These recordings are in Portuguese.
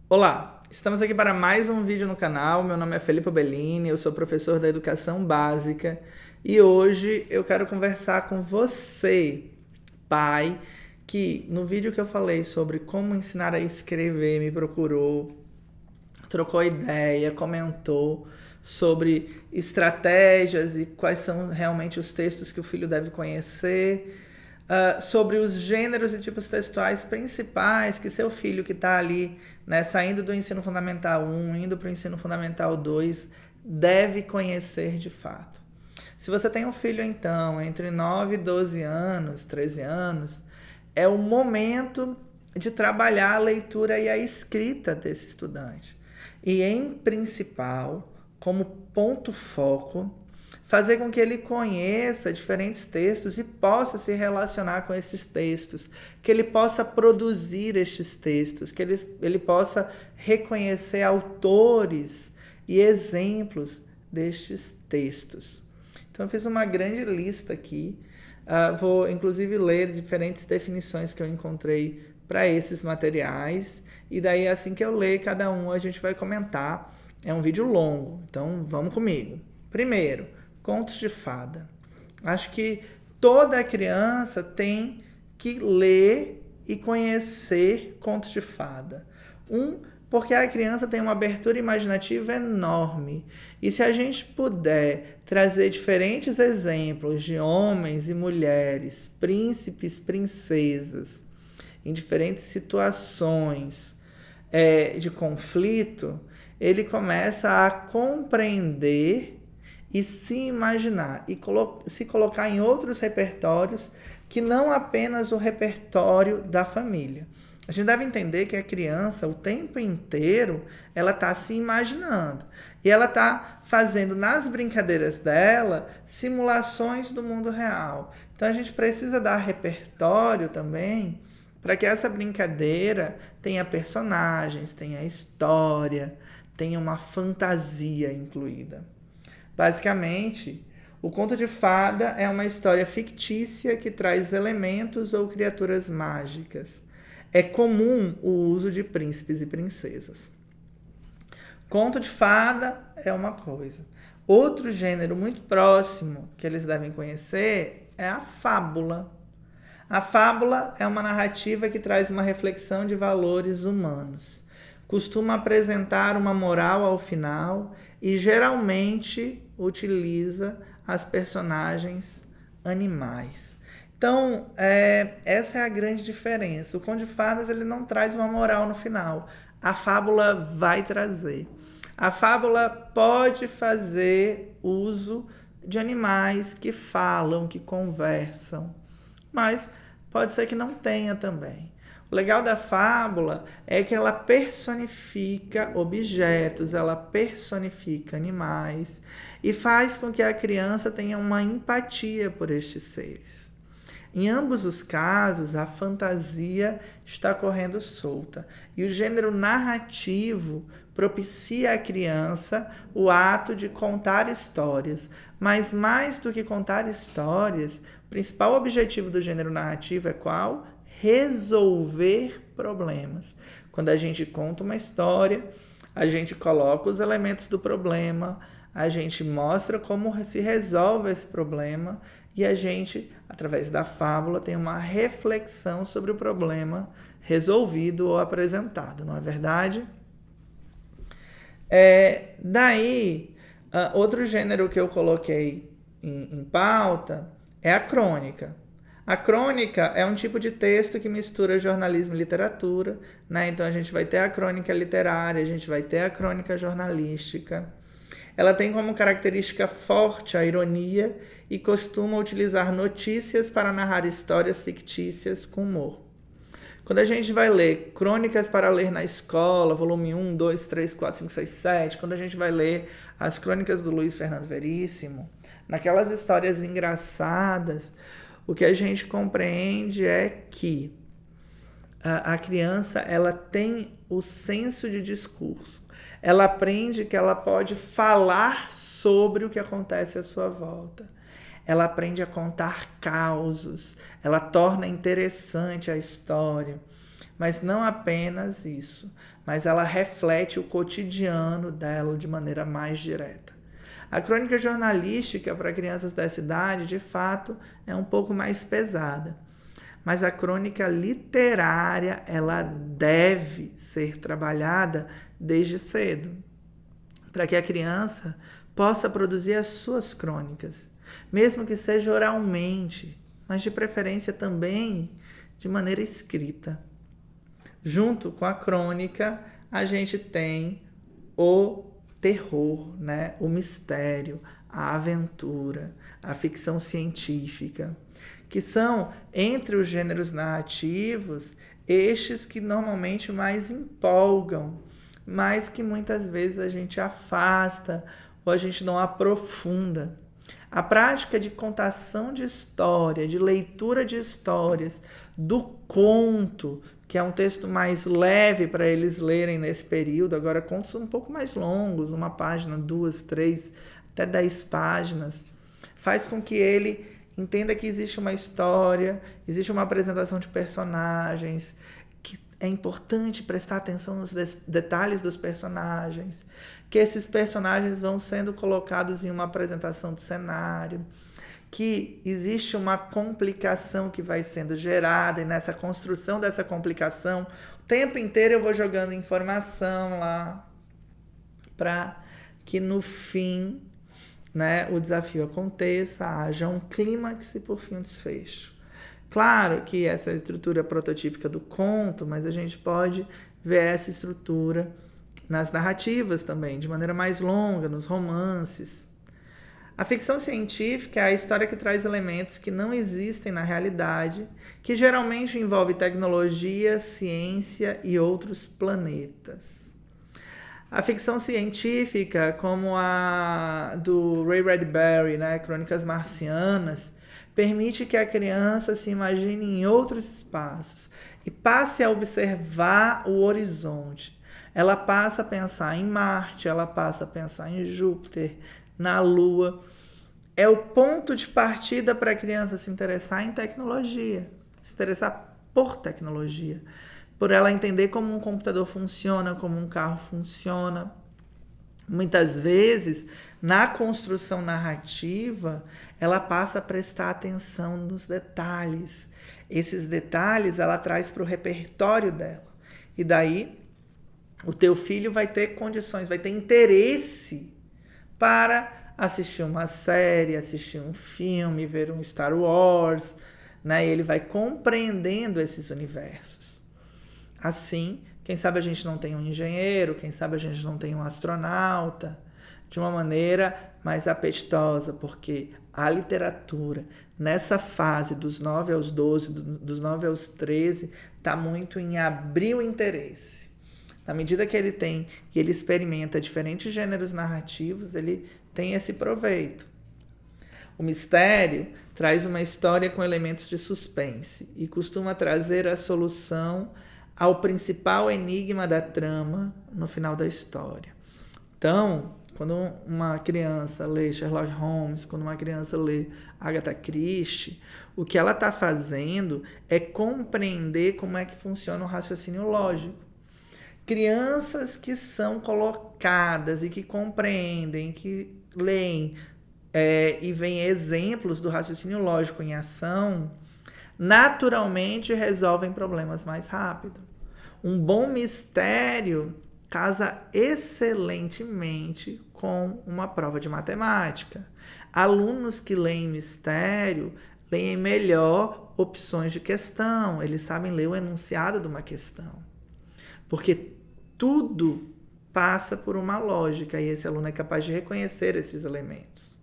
Olá, estamos aqui para mais um vídeo no canal. Meu nome é Felipe Bellini, eu sou professor da Educação Básica e hoje eu quero conversar com você, pai, que no vídeo que eu falei sobre como ensinar a escrever me procurou, trocou ideia, comentou sobre estratégias e quais são realmente os textos que o filho deve conhecer, sobre os gêneros e tipos textuais principais que seu filho que está ali, né, saindo do ensino fundamental 1, indo para o ensino fundamental 2, deve conhecer de fato. Se você tem um filho, então, entre 9 e 12 anos, 13 anos, é o momento de trabalhar a leitura e a escrita desse estudante. E, em principal, como ponto foco, fazer com que ele conheça diferentes textos e possa se relacionar com esses textos, que ele possa produzir estes textos, que ele possa reconhecer autores e exemplos destes textos. Então, eu fiz uma grande lista aqui. Vou, inclusive, ler diferentes definições que eu encontrei para esses materiais. E daí, assim que eu ler cada um, a gente vai comentar. É um vídeo longo, então vamos comigo. Primeiro, contos de fada. Acho que toda criança tem que ler e conhecer contos de fada. Porque a criança tem uma abertura imaginativa enorme. E se a gente puder trazer diferentes exemplos de homens e mulheres, príncipes, princesas, em diferentes situações de conflito, ele começa a compreender e se imaginar e se colocar em outros repertórios que não apenas o repertório da família. A gente deve entender que a criança, o tempo inteiro, ela está se imaginando. E ela está fazendo nas brincadeiras dela simulações do mundo real. Então a gente precisa dar repertório também para que essa brincadeira tenha personagens, tenha história, tenha uma fantasia incluída. Basicamente, o conto de fada é uma história fictícia que traz elementos ou criaturas mágicas. É comum o uso de príncipes e princesas. Conto de fada é uma coisa. Outro gênero muito próximo que eles devem conhecer é a fábula. A fábula é uma narrativa que traz uma reflexão de valores humanos. Costuma apresentar uma moral ao final e geralmente utiliza as personagens animais. Então, essa é a grande diferença. O Conto de Fadas ele não traz uma moral no final. A fábula vai trazer. A fábula pode fazer uso de animais que falam, que conversam, mas pode ser que não tenha também. O legal da fábula é que ela personifica objetos, ela personifica animais e faz com que a criança tenha uma empatia por estes seres. Em ambos os casos, a fantasia está correndo solta e o gênero narrativo propicia à criança o ato de contar histórias. Mas mais do que contar histórias, o principal objetivo do gênero narrativo é qual? Resolver problemas. Quando a gente conta uma história, a gente coloca os elementos do problema, a gente mostra como se resolve esse problema e a gente, através da fábula, tem uma reflexão sobre o problema resolvido ou apresentado, não é verdade? Outro gênero que eu coloquei em pauta é a crônica. A crônica é um tipo de texto que mistura jornalismo e literatura, né? Então a gente vai ter a crônica literária, a gente vai ter a crônica jornalística. Ela tem como característica forte a ironia e costuma utilizar notícias para narrar histórias fictícias com humor. Quando a gente vai ler Crônicas para ler na escola, volume 1, 2, 3, 4, 5, 6, 7, quando a gente vai ler as Crônicas do Luiz Fernando Veríssimo, naquelas histórias engraçadas, o que a gente compreende é que a criança ela tem o senso de discurso. Ela aprende que ela pode falar sobre o que acontece à sua volta. Ela aprende a contar causos. Ela torna interessante a história. Mas não apenas isso, mas ela reflete o cotidiano dela de maneira mais direta. A crônica jornalística para crianças dessa idade, de fato, é um pouco mais pesada. Mas a crônica literária, ela deve ser trabalhada desde cedo, para que a criança possa produzir as suas crônicas, mesmo que seja oralmente, mas de preferência também de maneira escrita. Junto com a crônica, a gente tem o terror, né? O mistério, a aventura, a ficção científica, que são, entre os gêneros narrativos, estes que normalmente mais empolgam, mas que muitas vezes a gente afasta ou a gente não aprofunda. A prática de contação de história, de leitura de histórias, do conto, que é um texto mais leve para eles lerem nesse período, agora contos um pouco mais longos, 1 página, 2, 3, até 10 páginas, faz com que ele entenda que existe uma história, existe uma apresentação de personagens, que é importante prestar atenção nos detalhes dos personagens, que esses personagens vão sendo colocados em uma apresentação do cenário, que existe uma complicação que vai sendo gerada, e nessa construção dessa complicação, o tempo inteiro eu vou jogando informação lá, para que no fim, né, o desafio aconteça, haja um clímax e por fim um desfecho. Claro que essa é a estrutura prototípica do conto, mas a gente pode ver essa estrutura nas narrativas também, de maneira mais longa, nos romances. A ficção científica é a história que traz elementos que não existem na realidade, que geralmente envolve tecnologia, ciência e outros planetas. A ficção científica, como a do Ray Bradbury, né, Crônicas Marcianas, permite que a criança se imagine em outros espaços e passe a observar o horizonte. Ela passa a pensar em Marte, ela passa a pensar em Júpiter, na Lua. É o ponto de partida para a criança se interessar em tecnologia, se interessar por tecnologia, por ela entender como um computador funciona, como um carro funciona. Muitas vezes, na construção narrativa, ela passa a prestar atenção nos detalhes. Esses detalhes ela traz para o repertório dela. E daí, o teu filho vai ter condições, vai ter interesse para assistir uma série, assistir um filme, ver um Star Wars, né? E ele vai compreendendo esses universos. Assim, quem sabe a gente não tem um engenheiro, quem sabe a gente não tem um astronauta, de uma maneira mais apetitosa, porque a literatura, nessa fase dos 9 aos 12, dos 9 aos 13, está muito em abrir o interesse. Na medida que ele tem e ele experimenta diferentes gêneros narrativos, ele tem esse proveito. O mistério traz uma história com elementos de suspense e costuma trazer a solução ao principal enigma da trama no final da história. Então, quando uma criança lê Sherlock Holmes, quando uma criança lê Agatha Christie, o que ela está fazendo é compreender como é que funciona o raciocínio lógico. Crianças que são colocadas e que compreendem, que leem e veem exemplos do raciocínio lógico em ação, naturalmente resolvem problemas mais rápido. Um bom mistério casa excelentemente com uma prova de matemática. Alunos que leem mistério leem melhor opções de questão, eles sabem ler o enunciado de uma questão. Porque tudo passa por uma lógica e esse aluno é capaz de reconhecer esses elementos.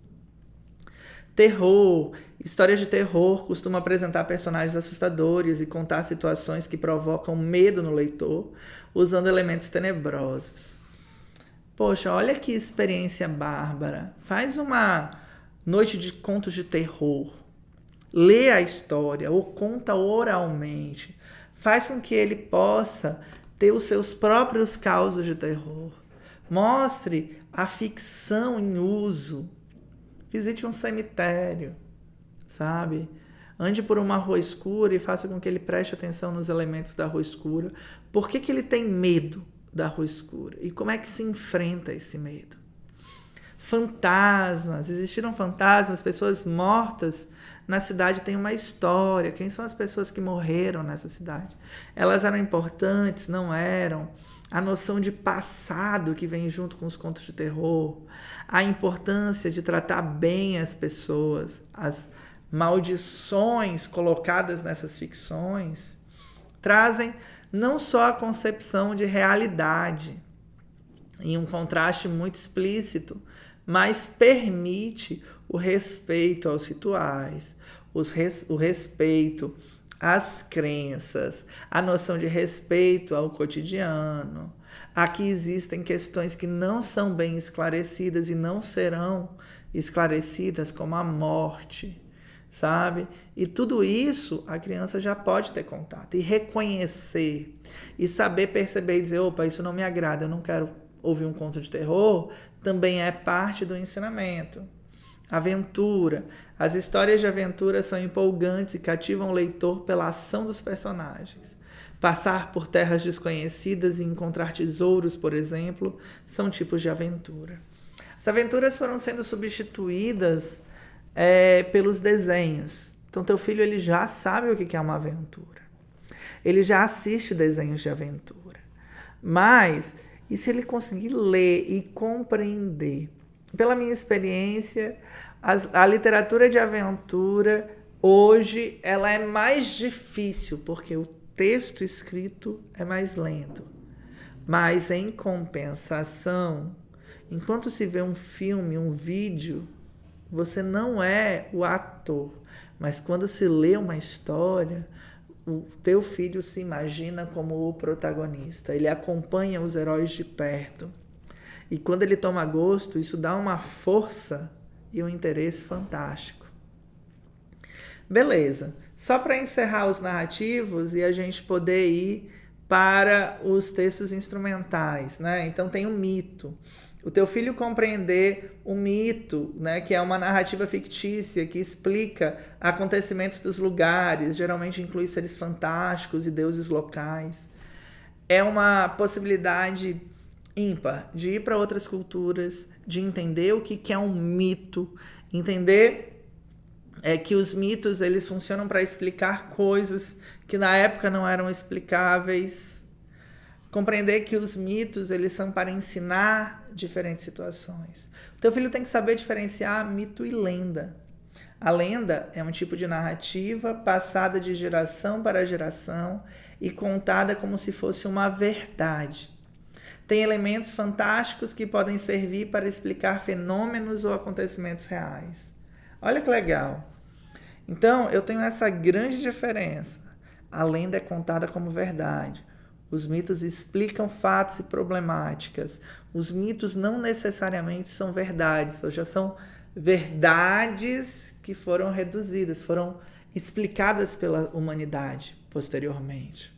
Terror. Histórias de terror costumam apresentar personagens assustadores e contar situações que provocam medo no leitor, usando elementos tenebrosos. Poxa, olha que experiência bárbara. Faz uma noite de contos de terror. Lê a história ou conta oralmente. Faz com que ele possa ter os seus próprios causos de terror. Mostre a ficção em uso. Visite um cemitério, sabe? Ande por uma rua escura e faça com que ele preste atenção nos elementos da rua escura. Por que ele tem medo da rua escura? E como é que se enfrenta esse medo? Fantasmas. Existiram fantasmas, pessoas mortas na cidade têm uma história. Quem são as pessoas que morreram nessa cidade? Elas eram importantes? Não eram? A noção de passado que vem junto com os contos de terror, a importância de tratar bem as pessoas, as maldições colocadas nessas ficções, trazem não só a concepção de realidade, em um contraste muito explícito, mas permite o respeito aos rituais, o respeito às crenças, a noção de respeito ao cotidiano. Aqui existem questões que não são bem esclarecidas e não serão esclarecidas, como a morte, sabe? E tudo isso a criança já pode ter contato e reconhecer e saber perceber e dizer, opa, isso não me agrada, eu não quero ouvir um conto de terror, também é parte do ensinamento. Aventura. As histórias de aventura são empolgantes e cativam o leitor pela ação dos personagens. Passar por terras desconhecidas e encontrar tesouros, por exemplo, são tipos de aventura. As aventuras foram sendo substituídas pelos desenhos. Então, teu filho ele já sabe o que é uma aventura. Ele já assiste desenhos de aventura. Mas, e se ele conseguir ler e compreender? Pela minha experiência, a literatura de aventura, hoje, ela é mais difícil, porque o texto escrito é mais lento. Mas, em compensação, enquanto se vê um filme, um vídeo, você não é o ator. Mas quando se lê uma história, o teu filho se imagina como o protagonista. Ele acompanha os heróis de perto. E quando ele toma gosto, isso dá uma força e um interesse fantástico. Beleza. Só para encerrar os narrativos e a gente poder ir para os textos instrumentais, né? Então tem um mito. O teu filho compreender o mito, né, que é uma narrativa fictícia que explica acontecimentos dos lugares, geralmente inclui seres fantásticos e deuses locais. É uma possibilidade ímpar de ir para outras culturas, de entender o que é um mito, entender que os mitos eles funcionam para explicar coisas que na época não eram explicáveis, compreender que os mitos eles são para ensinar diferentes situações. O teu filho tem que saber diferenciar mito e lenda. A lenda é um tipo de narrativa passada de geração para geração e contada como se fosse uma verdade. Tem elementos fantásticos que podem servir para explicar fenômenos ou acontecimentos reais. Olha que legal. Então, eu tenho essa grande diferença. A lenda é contada como verdade. Os mitos explicam fatos e problemáticas. Os mitos não necessariamente são verdades, ou já são verdades que foram reduzidas, foram explicadas pela humanidade posteriormente.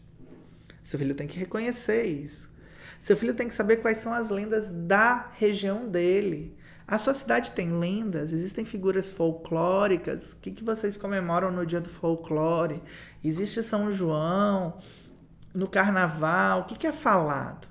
Seu filho tem que reconhecer isso. Seu filho tem que saber quais são as lendas da região dele. A sua cidade tem lendas? Existem figuras folclóricas? O que vocês comemoram no dia do folclore? Existe São João? No carnaval? O que é falado?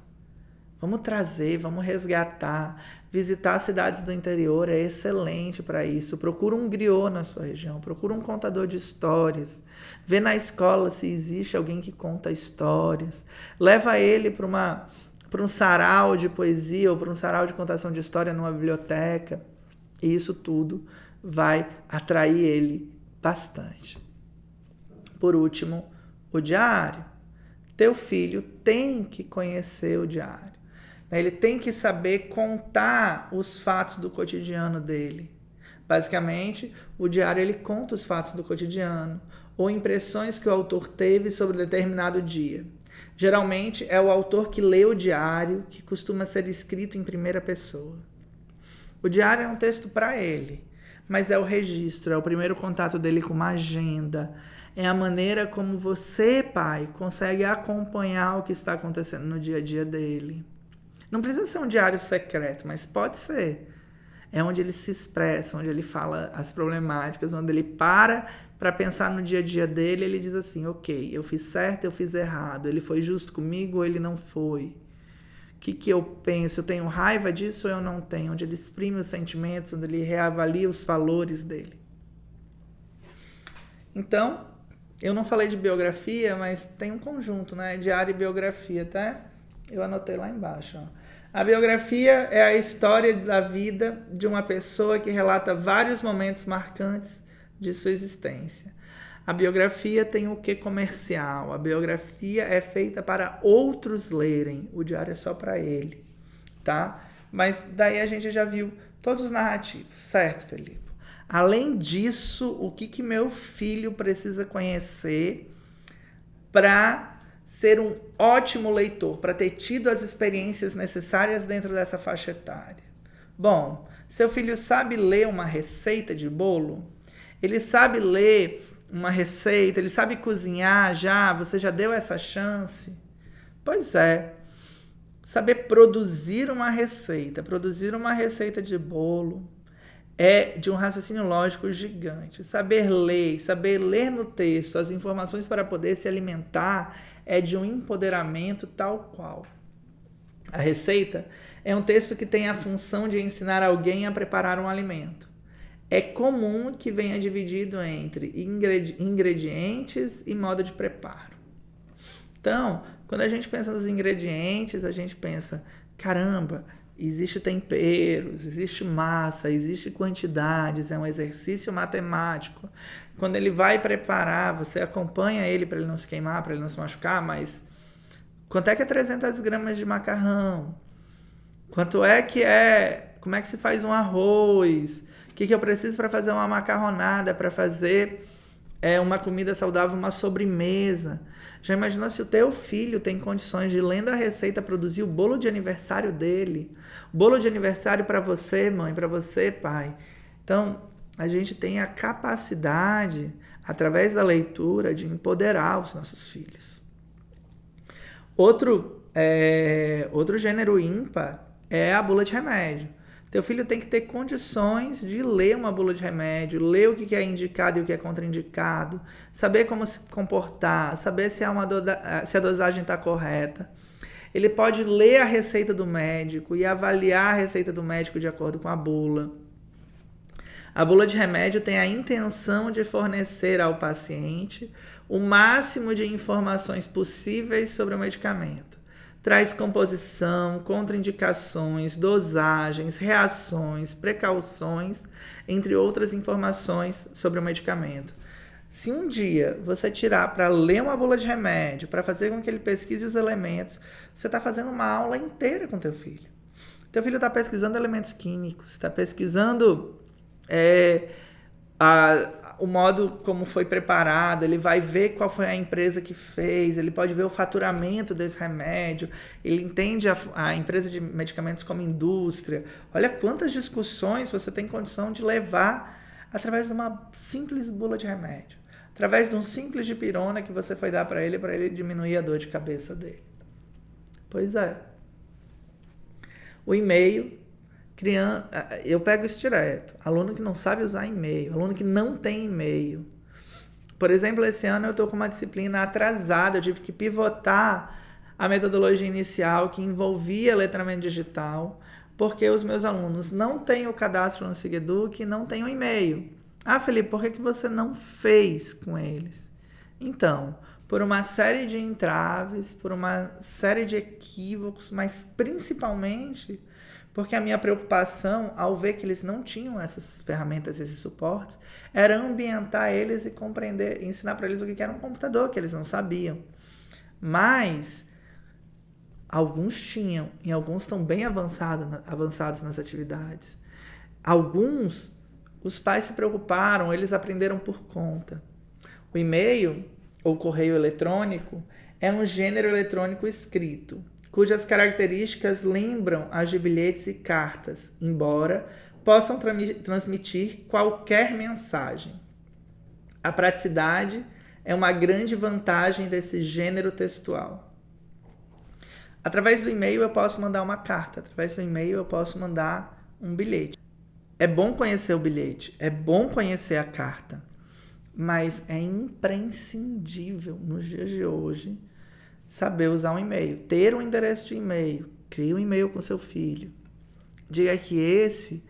Vamos trazer, vamos resgatar. Visitar as cidades do interior é excelente para isso. Procura um griot na sua região, procura um contador de histórias. Vê na escola se existe alguém que conta histórias. Leva ele para um sarau de poesia ou para um sarau de contação de história numa biblioteca. E isso tudo vai atrair ele bastante. Por último, o diário. Teu filho tem que conhecer o diário. Ele tem que saber contar os fatos do cotidiano dele. Basicamente, o diário ele conta os fatos do cotidiano ou impressões que o autor teve sobre determinado dia. Geralmente, é o autor que lê o diário, que costuma ser escrito em primeira pessoa. O diário é um texto para ele, mas é o registro, é o primeiro contato dele com uma agenda. É a maneira como você, pai, consegue acompanhar o que está acontecendo no dia a dia dele. Não precisa ser um diário secreto, mas pode ser. É onde ele se expressa, onde ele fala as problemáticas, onde ele para pensar no dia a dia dele, ele diz assim, ok, eu fiz certo, eu fiz errado, ele foi justo comigo ou ele não foi? O que eu penso? Eu tenho raiva disso ou eu não tenho? Onde ele exprime os sentimentos, onde ele reavalia os valores dele. Então, eu não falei de biografia, mas tem um conjunto, né? Diário e biografia, tá? Eu anotei lá embaixo, ó. A biografia é a história da vida de uma pessoa que relata vários momentos marcantes de sua existência. A biografia tem o quê comercial? A biografia é feita para outros lerem. O diário é só para ele, tá? Mas daí a gente já viu todos os narrativos, certo, Felipe? Além disso, o que meu filho precisa conhecer para ser um ótimo leitor, para ter tido as experiências necessárias dentro dessa faixa etária? Bom, seu filho sabe ler uma receita de bolo? Ele sabe ler uma receita? Ele sabe cozinhar já? Você já deu essa chance? Pois é. Saber produzir uma receita de bolo, é de um raciocínio lógico gigante. Saber ler no texto as informações para poder se alimentar é de um empoderamento tal qual. A receita é um texto que tem a função de ensinar alguém a preparar um alimento. É comum que venha dividido entre ingredientes e modo de preparo. Então, quando a gente pensa nos ingredientes, a gente pensa, caramba, existe temperos, existe massa, existe quantidades, é um exercício matemático. Quando ele vai preparar, você acompanha ele para ele não se queimar, para ele não se machucar, mas quanto é que é 300 gramas de macarrão? Quanto é que é? Como é que se faz um arroz? O que eu preciso para fazer uma macarronada, para fazer uma comida saudável, uma sobremesa? Já imaginou se o teu filho tem condições de, lendo a receita, produzir o bolo de aniversário dele? Bolo de aniversário para você, mãe, para você, pai. Então, a gente tem a capacidade, através da leitura, de empoderar os nossos filhos. Outro gênero ímpar é a bula de remédio. Teu filho tem que ter condições de ler uma bula de remédio, ler o que é indicado e o que é contraindicado, saber como se comportar, saber se a dosagem está correta. Ele pode ler a receita do médico e avaliar a receita do médico de acordo com a bula. A bula de remédio tem a intenção de fornecer ao paciente o máximo de informações possíveis sobre o medicamento. Traz composição, contraindicações, dosagens, reações, precauções, entre outras informações sobre o medicamento. Se um dia você tirar para ler uma bula de remédio, para fazer com que ele pesquise os elementos, você está fazendo uma aula inteira com teu filho. Teu filho está pesquisando elementos químicos, está pesquisando o modo como foi preparado, ele vai ver qual foi a empresa que fez, ele pode ver o faturamento desse remédio, ele entende a empresa de medicamentos como indústria. Olha quantas discussões você tem condição de levar através de uma simples bula de remédio, através de um simples dipirona que você foi dar para ele diminuir a dor de cabeça dele. Pois é. O e-mail, eu pego isso direto. Aluno que não sabe usar e-mail, aluno que não tem e-mail. Por exemplo, esse ano eu estou com uma disciplina atrasada, eu tive que pivotar a metodologia inicial que envolvia letramento digital, porque os meus alunos não têm o cadastro no SigEduc e não têm o e-mail. Ah, Felipe, por que você não fez com eles? Então, por uma série de entraves, por uma série de equívocos, mas principalmente porque a minha preocupação, ao ver que eles não tinham essas ferramentas, esses suportes, era ambientar eles e compreender, ensinar para eles o que era um computador, que eles não sabiam. Mas alguns tinham, e alguns estão bem avançados nas atividades. Alguns, os pais se preocuparam, eles aprenderam por conta. O e-mail, ou correio eletrônico, é um gênero eletrônico escrito, cujas características lembram as de bilhetes e cartas, embora possam transmitir qualquer mensagem. A praticidade é uma grande vantagem desse gênero textual. Através do e-mail eu posso mandar uma carta, através do e-mail eu posso mandar um bilhete. É bom conhecer o bilhete, é bom conhecer a carta, mas é imprescindível nos dias de hoje saber usar um e-mail, ter um endereço de e-mail, crie um e-mail com seu filho. Diga que esse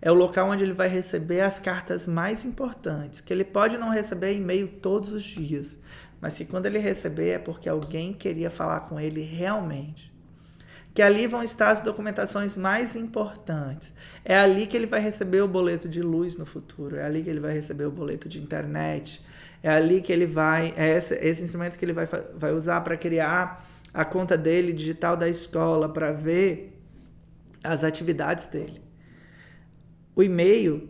é o local onde ele vai receber as cartas mais importantes, que ele pode não receber e-mail todos os dias, mas que quando ele receber é porque alguém queria falar com ele realmente. Que ali vão estar as documentações mais importantes. É ali que ele vai receber o boleto de luz no futuro, é ali que ele vai receber o boleto de internet, é ali que ele vai, esse instrumento que ele vai usar para criar a conta dele digital da escola, para ver as atividades dele. O e-mail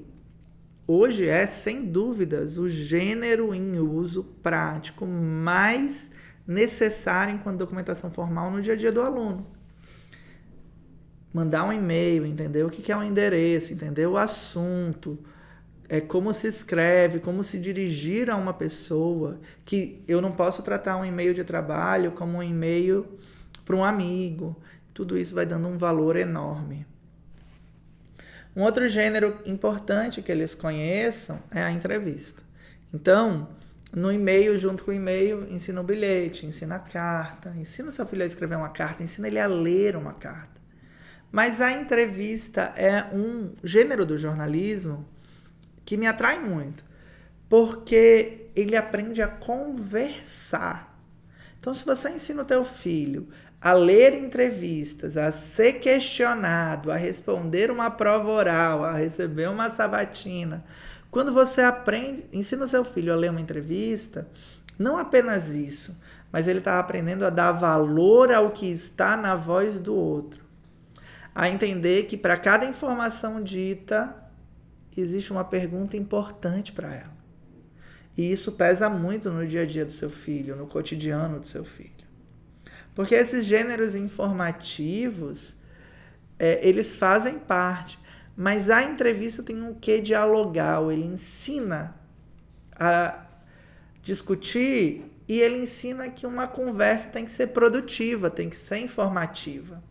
hoje é, sem dúvidas, o gênero em uso prático mais necessário enquanto documentação formal no dia a dia do aluno. Mandar um e-mail, entender o que é um endereço, entender o assunto, como se escreve, como se dirigir a uma pessoa, que eu não posso tratar um e-mail de trabalho como um e-mail para um amigo. Tudo isso vai dando um valor enorme. Um outro gênero importante que eles conheçam é a entrevista. Então, no e-mail, junto com o e-mail, ensina o bilhete, ensina a carta, ensina seu filho a escrever uma carta, ensina ele a ler uma carta. Mas a entrevista é um gênero do jornalismo que me atrai muito, porque ele aprende a conversar. Então, se você ensina o teu filho a ler entrevistas, a ser questionado, a responder uma prova oral, a receber uma sabatina, quando você ensina o seu filho a ler uma entrevista, não apenas isso, mas ele está aprendendo a dar valor ao que está na voz do outro. A entender que para cada informação dita, existe uma pergunta importante para ela. E isso pesa muito no dia a dia do seu filho, no cotidiano do seu filho. Porque esses gêneros informativos, eles fazem parte. Mas a entrevista tem um quê dialogal. Ele ensina a discutir e ele ensina que uma conversa tem que ser produtiva, tem que ser informativa.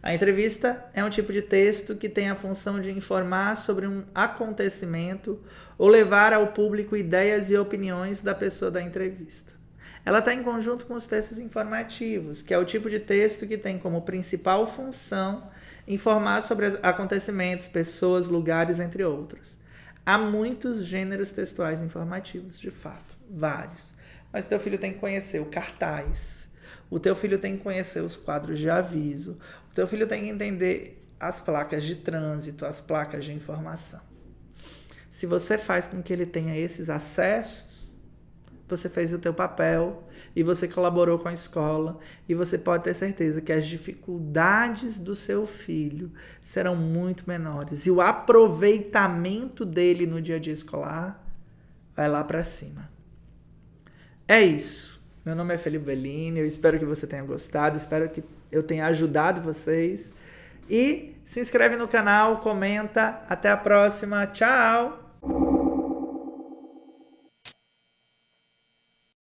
A entrevista é um tipo de texto que tem a função de informar sobre um acontecimento ou levar ao público ideias e opiniões da pessoa da entrevista. Ela está em conjunto com os textos informativos, que é o tipo de texto que tem como principal função informar sobre acontecimentos, pessoas, lugares, entre outros. Há muitos gêneros textuais informativos, de fato, vários. Mas o teu filho tem que conhecer o cartaz, o teu filho tem que conhecer os quadros de aviso, o teu filho tem que entender as placas de trânsito, as placas de informação. Se você faz com que ele tenha esses acessos, você fez o teu papel e você colaborou com a escola e você pode ter certeza que as dificuldades do seu filho serão muito menores e o aproveitamento dele no dia a dia escolar vai lá para cima. É isso. Meu nome é Felipe Bellini, eu espero que você tenha gostado, espero que eu tenha ajudado vocês e se inscreve no canal, comenta, até a próxima, tchau!